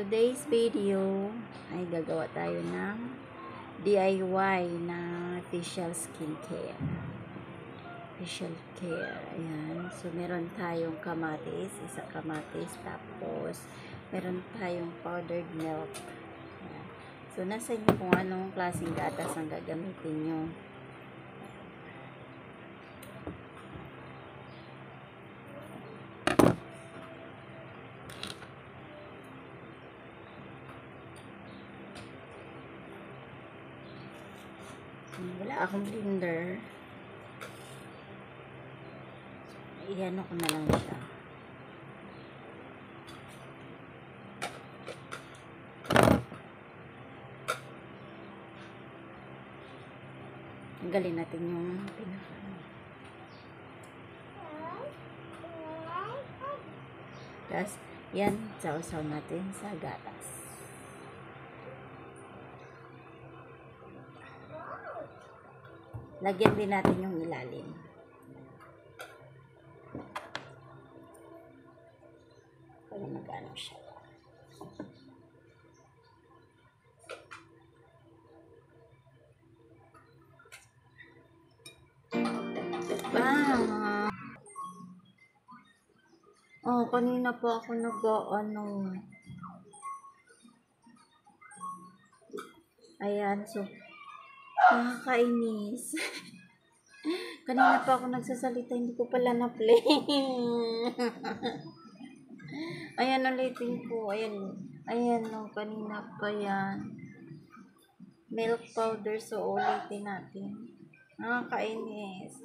today's video ay gagawa tayo ng DIY na facial skincare. Facial care. Ayan. So, meron tayong kamatis, isa kamatis, tapos meron tayong powdered milk. Ayan. So, nasa inyo kung anong klaseng gatas ang gagamitin nyo. Wala akong blender. Iyan ko na lang siya. Tanggalin natin yung pinaka. Tapos, yan, sausaw natin sa gatas. Lagyan din natin yung ilalim. Para mag-ano siya. Bang! Oh, kanina pa ako nag-ano. Ayan, so nakakainis. Kanina pa ako nagsasalita, hindi ko pala na-play. Ayan, ulitin ko. Ayan, no, kanina pa yan. Milk powder, so ulitin natin. Nakakainis.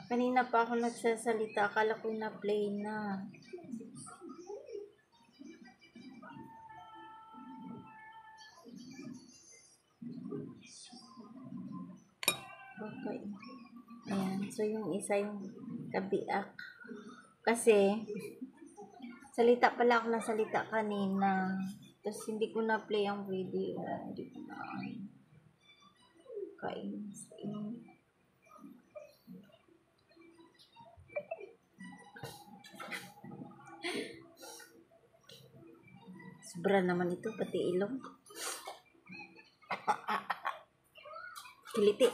Kanina pa ako nagsasalita, akala ko na-play na. Okay. Ayan. So, yung isa yung kabiak. Kasi, salita pala ako ng salita kanina. Tapos, hindi ko na-play ang video. Hindi ko na. Kainis. Sobra naman ito, pati ilong. Kiliti.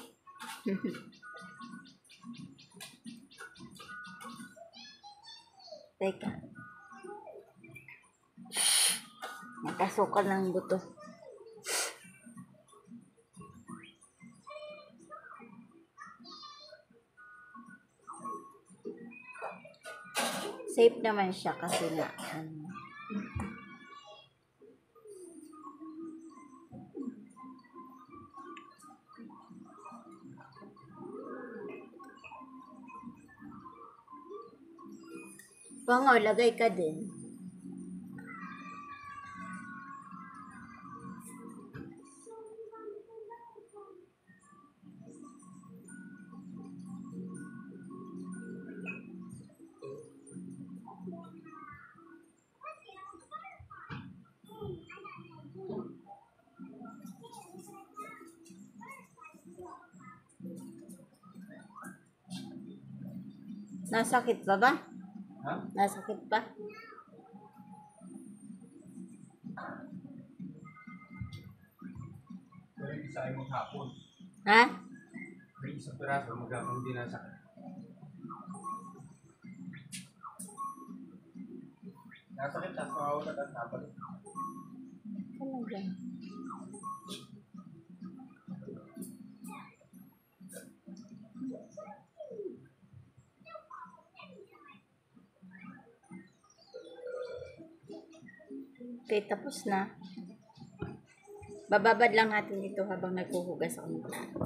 Teka. Napasukan ng buto. Safe naman siya kasi na Pango, lagay ka din. Nasakit pa ba? Ha? Nasakit pa? Pero yung isa ay maghapon. Ha? May isang piraso, maghapon din nasakit. Nasakit na, mawawala at napalik. Talaga. Okay, tapos na. Bababad lang natin ito habang naghuhugas ako ng plato.